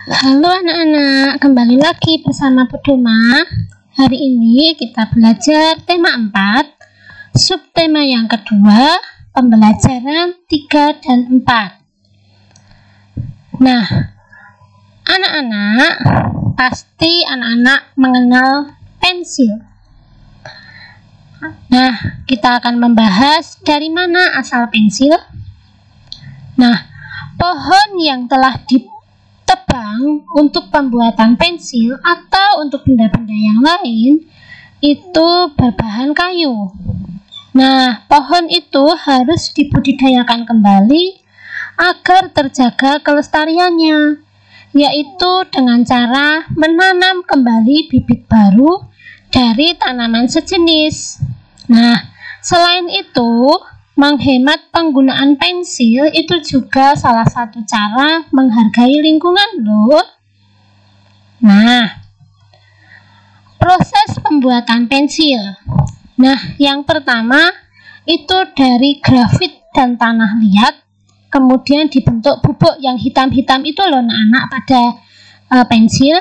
Halo anak-anak, kembali lagi bersama Budoma. Hari ini kita belajar tema 4, subtema yang kedua, pembelajaran 3 dan 4. Nah, anak-anak, pasti anak-anak mengenal pensil. Nah, kita akan membahas dari mana asal pensil. Nah, pohon yang telah ditebang untuk pembuatan pensil atau untuk benda-benda yang lain itu berbahan kayu. Nah, pohon itu harus dibudidayakan kembali agar terjaga kelestariannya, yaitu dengan cara menanam kembali bibit baru dari tanaman sejenis. Nah, selain itu, menghemat penggunaan pensil itu juga salah satu cara menghargai lingkungan loh. Nah, proses pembuatan pensil. Nah, yang pertama itu dari grafit dan tanah liat, kemudian dibentuk bubuk yang hitam-hitam itu loh anak-anak pada pensil.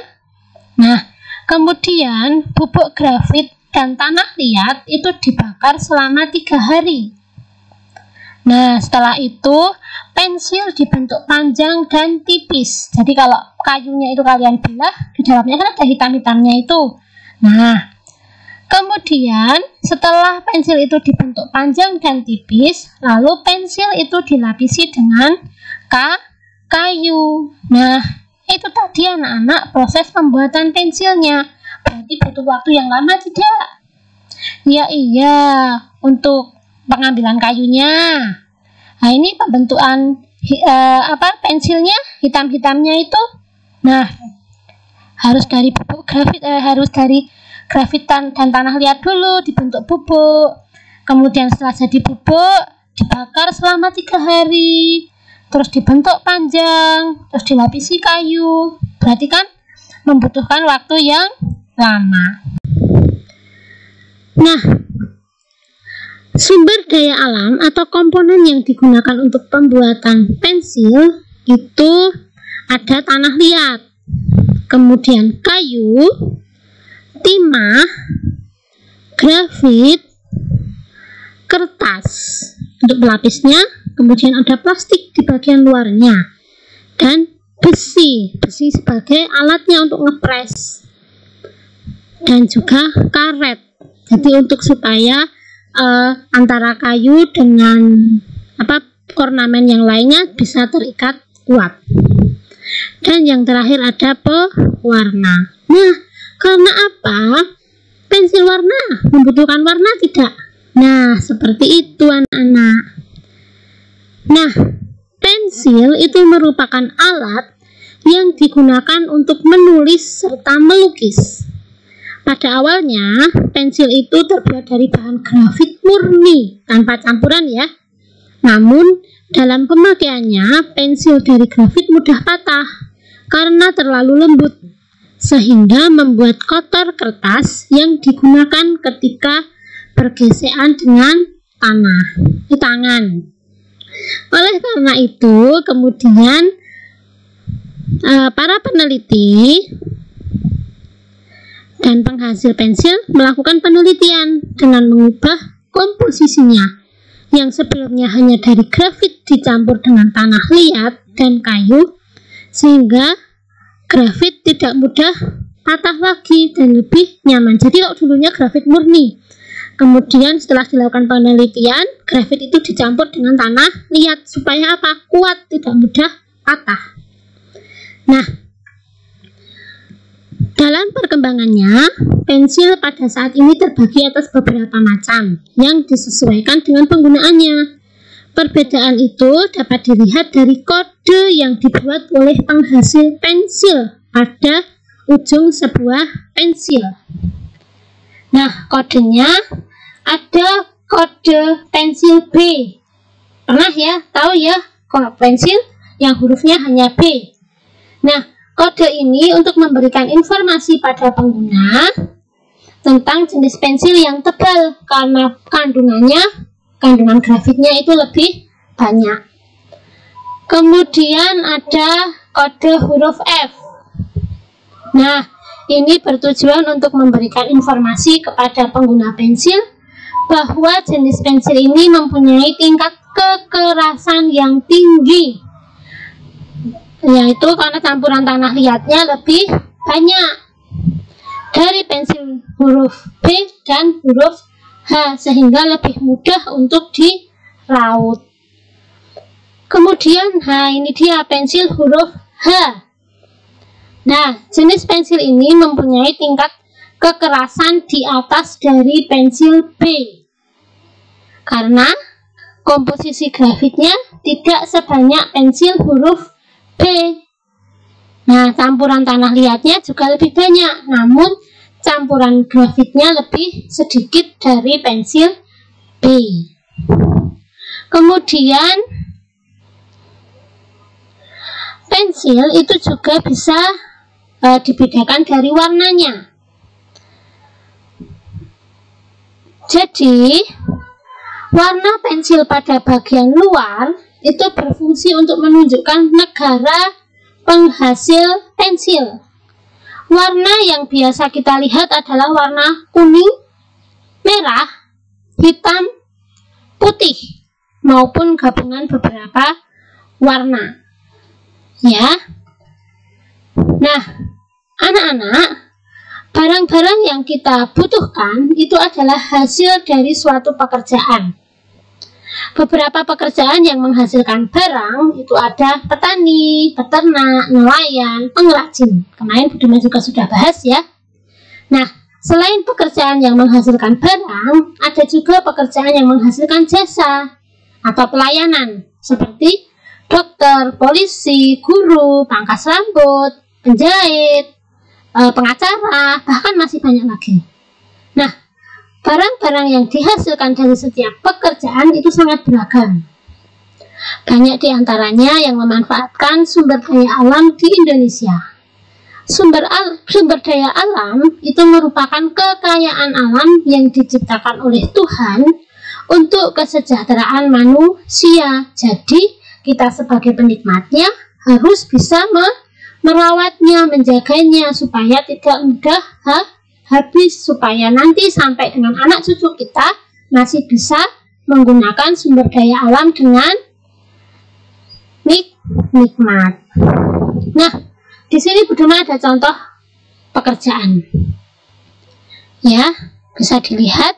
Nah, kemudian bubuk grafit dan tanah liat itu dibakar selama 3 hari. Nah, setelah itu pensil dibentuk panjang dan tipis. Jadi kalau kayunya itu kalian belah, di dalamnya kan ada hitam-hitamnya itu. Nah, kemudian setelah pensil itu dibentuk panjang dan tipis, lalu pensil itu dilapisi dengan kayu. Nah, itu tadi anak-anak proses pembuatan pensilnya. Berarti butuh waktu yang lama tidak? Ya iya, untuk pengambilan kayunya. Nah, ini pembentukan pensilnya hitam-hitamnya itu. Nah, harus dari bubuk grafit, harus dari grafit dan tanah liat dulu dibentuk bubuk. Kemudian setelah jadi bubuk dibakar selama 3 hari. Terus dibentuk panjang, terus dilapisi kayu. Berarti kan membutuhkan waktu yang lama. Nah, sumber daya alam atau komponen yang digunakan untuk pembuatan pensil itu ada tanah liat, kemudian kayu, timah, grafit, kertas untuk pelapisnya, kemudian ada plastik di bagian luarnya, dan besi sebagai alatnya untuk ngepres, dan juga karet. Jadi untuk supaya antara kayu dengan ornamen yang lainnya bisa terikat kuat. Dan yang terakhir ada pewarna. Nah, karena apa? Pensil warna membutuhkan warna tidak? Nah, seperti itu anak-anak. Nah, pensil itu merupakan alat yang digunakan untuk menulis serta melukis. Pada awalnya, pensil itu terbuat dari bahan grafit murni, tanpa campuran ya. Namun, dalam pemakaiannya, pensil dari grafit mudah patah karena terlalu lembut, sehingga membuat kotor kertas yang digunakan ketika bergesekan dengan tangan. Oleh karena itu, kemudian para peneliti dan penghasil pensil melakukan penelitian dengan mengubah komposisinya yang sebelumnya hanya dari grafit dicampur dengan tanah liat dan kayu, sehingga grafit tidak mudah patah lagi dan lebih nyaman. Jadi kalau dulunya grafit murni, kemudian setelah dilakukan penelitian, grafit itu dicampur dengan tanah liat supaya apa? Kuat, tidak mudah patah. Nah, dalam perkembangannya, pensil pada saat ini terbagi atas beberapa macam yang disesuaikan dengan penggunaannya. Perbedaan itu dapat dilihat dari kode yang dibuat oleh penghasil pensil pada ujung sebuah pensil. Nah, kodenya ada kode pensil B. Pernah ya, tahu ya, kalau pensil yang hurufnya hanya B. Nah, kode ini untuk memberikan informasi pada pengguna tentang jenis pensil yang tebal karena kandungan grafitnya itu lebih banyak. Kemudian ada kode huruf F. Nah, ini bertujuan untuk memberikan informasi kepada pengguna pensil bahwa jenis pensil ini mempunyai tingkat kekerasan yang tinggi, yaitu karena campuran tanah liatnya lebih banyak dari pensil huruf B dan huruf H, sehingga lebih mudah untuk diraut. Kemudian, ini dia pensil huruf H. Nah, jenis pensil ini mempunyai tingkat kekerasan di atas dari pensil B karena komposisi grafitnya tidak sebanyak pensil huruf B. Nah, campuran tanah liatnya juga lebih banyak, namun campuran grafitnya lebih sedikit dari pensil B. Kemudian, pensil itu juga bisa dibedakan dari warnanya. Jadi, warna pensil pada bagian luar itu berfungsi untuk menunjukkan negara penghasil pensil. Warna yang biasa kita lihat adalah warna kuning, merah, hitam, putih, maupun gabungan beberapa warna. Ya. Nah, anak-anak, barang-barang yang kita butuhkan itu adalah hasil dari suatu pekerjaan. Beberapa pekerjaan yang menghasilkan barang itu ada petani, peternak, nelayan, pengrajin. Kemarin Budiman juga sudah bahas ya. Nah, selain pekerjaan yang menghasilkan barang, ada juga pekerjaan yang menghasilkan jasa atau pelayanan seperti dokter, polisi, guru, pangkas rambut, penjahit, pengacara, bahkan masih banyak lagi. Nah, barang-barang yang dihasilkan dari setiap pekerjaan itu sangat beragam. Banyak diantaranya yang memanfaatkan sumber daya alam di Indonesia. Sumber daya alam itu merupakan kekayaan alam yang diciptakan oleh Tuhan untuk kesejahteraan manusia. Jadi, kita sebagai penikmatnya harus bisa merawatnya, menjaganya supaya tidak mudah habis, supaya nanti sampai dengan anak cucu kita masih bisa menggunakan sumber daya alam dengan nikmat. Nah, di sini Budiman ada contoh pekerjaan. Ya, bisa dilihat.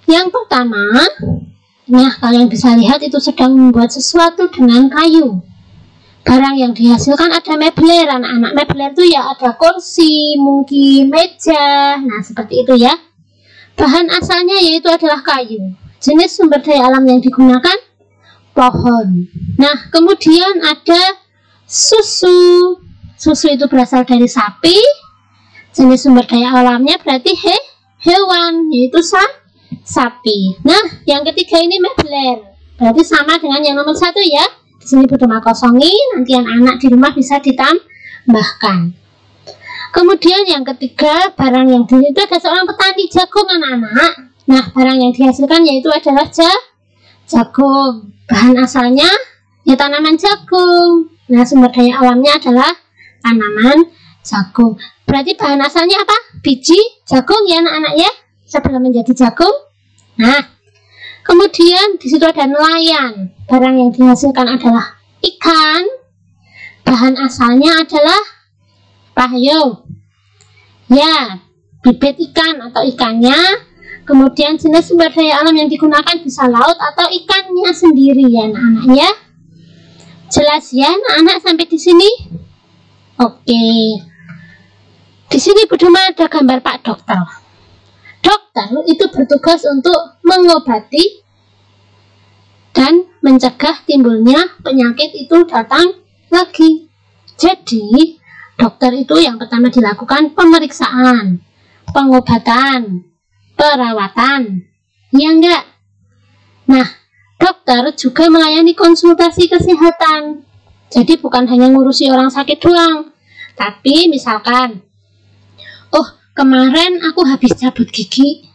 Yang pertama, nah kalian bisa lihat itu sedang membuat sesuatu dengan kayu. Barang yang dihasilkan ada mebler, anak-anak. Mebler itu ya ada kursi, mungkin meja, nah seperti itu ya. Bahan asalnya yaitu adalah kayu. Jenis sumber daya alam yang digunakan pohon. Nah, kemudian ada susu. Susu itu berasal dari sapi. Jenis sumber daya alamnya berarti hewan, yaitu sapi. Nah, yang ketiga ini mebler. Berarti sama dengan yang nomor 1 ya. Di sini Budiman kosongi, nanti anak-anak di rumah bisa ditambahkan. Kemudian yang ketiga, barang yang itu ada seorang petani jagung, anak-anak. Nah, barang yang dihasilkan yaitu adalah jagung. Bahan asalnya ya tanaman jagung. Nah, sumber daya alamnya adalah tanaman jagung. Berarti bahan asalnya apa? Biji jagung ya anak-anak ya, sebelum menjadi jagung. Nah, kemudian di situ ada nelayan. Barang yang dihasilkan adalah ikan. Bahan asalnya adalah payo. Ya, bibit ikan atau ikannya. Kemudian jenis sumber daya alam yang digunakan bisa laut atau ikannya sendiri ya anak-anak ya. Jelas ya anak-anak sampai di sini? Oke. Di sini Budiman ada gambar Pak Dokter. Dokter itu bertugas untuk mengobati dan mencegah timbulnya penyakit itu datang lagi. Jadi, dokter itu yang pertama dilakukan pemeriksaan, pengobatan, perawatan. Ya enggak? Nah, dokter juga melayani konsultasi kesehatan. Jadi bukan hanya ngurusi orang sakit doang. Tapi misalkan, oh kemarin aku habis cabut gigi,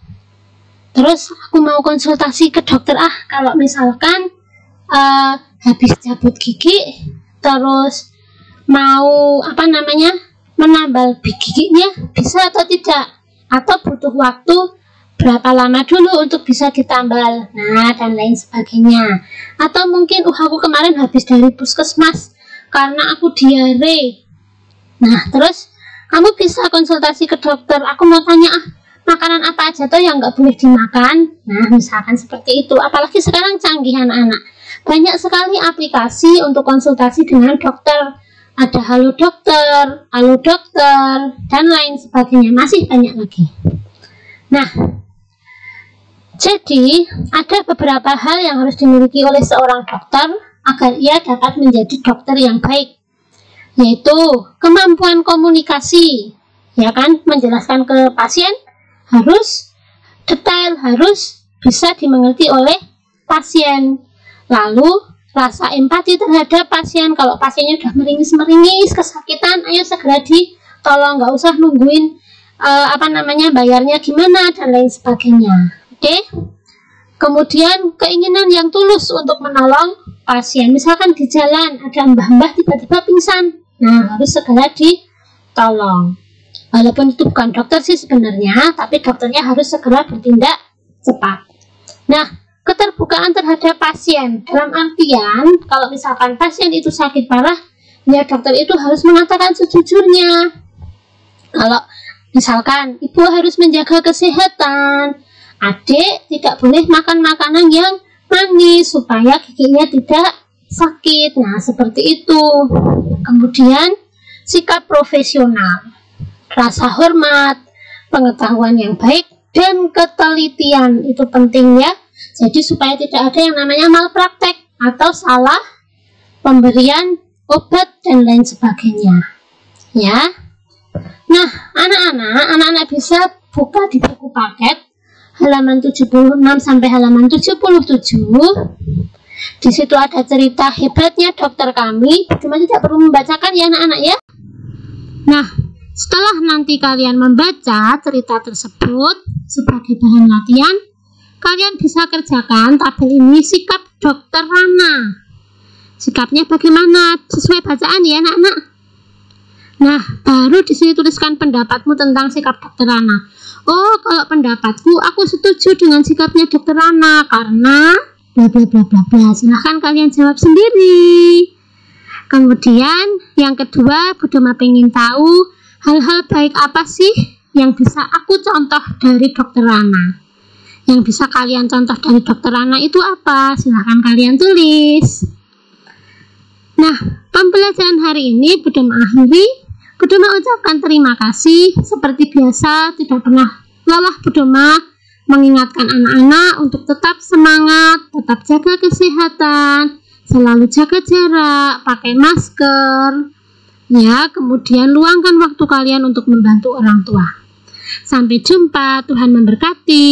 terus aku mau konsultasi ke dokter. Kalau misalkan habis cabut gigi terus mau menambal giginya bisa atau tidak, atau butuh waktu berapa lama dulu untuk bisa ditambal, nah dan lain sebagainya. Atau mungkin aku kemarin habis dari puskesmas karena aku diare. Nah terus kamu bisa konsultasi ke dokter, aku mau tanya makanan apa aja tuh yang nggak boleh dimakan. Nah misalkan seperti itu. Apalagi sekarang canggih anak-anak, banyak sekali aplikasi untuk konsultasi dengan dokter. Ada Halo Dokter, Halo Dokter, dan lain sebagainya, masih banyak lagi. Nah, jadi ada beberapa hal yang harus dimiliki oleh seorang dokter agar ia dapat menjadi dokter yang baik, yaitu kemampuan komunikasi, ya kan, menjelaskan ke pasien harus detail, harus bisa dimengerti oleh pasien. Lalu rasa empati terhadap pasien, kalau pasiennya udah meringis-meringis, kesakitan, ayo segera ditolong, nggak usah nungguin bayarnya gimana dan lain sebagainya. Oke. Kemudian keinginan yang tulus untuk menolong pasien, misalkan di jalan ada mbah-mbah tiba-tiba pingsan, nah harus segera ditolong. Walaupun itu bukan dokter sih sebenarnya, tapi dokternya harus segera bertindak cepat. Nah, keterbukaan terhadap pasien dalam artian kalau misalkan pasien itu sakit parah, ya dokter itu harus mengatakan sejujurnya. Kalau misalkan ibu harus menjaga kesehatan, adik tidak boleh makan makanan yang manis supaya giginya tidak sakit. Nah seperti itu. Kemudian sikap profesional, rasa hormat, pengetahuan yang baik, dan ketelitian itu penting ya. Jadi supaya tidak ada yang namanya malpraktek atau salah pemberian obat dan lain sebagainya. Ya. Nah, anak-anak bisa buka di buku paket halaman 76 sampai halaman 77. Di situ ada cerita hebatnya dokter kami. Cuma tidak perlu membacakan ya anak-anak ya. Nah, setelah nanti kalian membaca cerita tersebut sebagai bahan latihan, kalian bisa kerjakan tabel ini sikap dokter Rana. Sikapnya bagaimana? Sesuai bacaan ya anak-anak. Nah, baru di sini tuliskan pendapatmu tentang sikap dokter Rana. Oh, kalau pendapatku, aku setuju dengan sikapnya dokter Rana karena bla bla bla bla bla. Silahkan kalian jawab sendiri. Kemudian yang kedua, Budoma pengen tahu hal-hal baik apa sih yang bisa aku contoh dari dokter Rana. Yang bisa kalian contoh dari dokter Rana itu apa? Silahkan kalian tulis. Nah, pembelajaran hari ini Budoma akhiri. Budoma ucapkan terima kasih. Seperti biasa, tidak pernah lelah Budoma mengingatkan anak-anak untuk tetap semangat, tetap jaga kesehatan, selalu jaga jarak, pakai masker, ya. Kemudian luangkan waktu kalian untuk membantu orang tua. Sampai jumpa, Tuhan memberkati.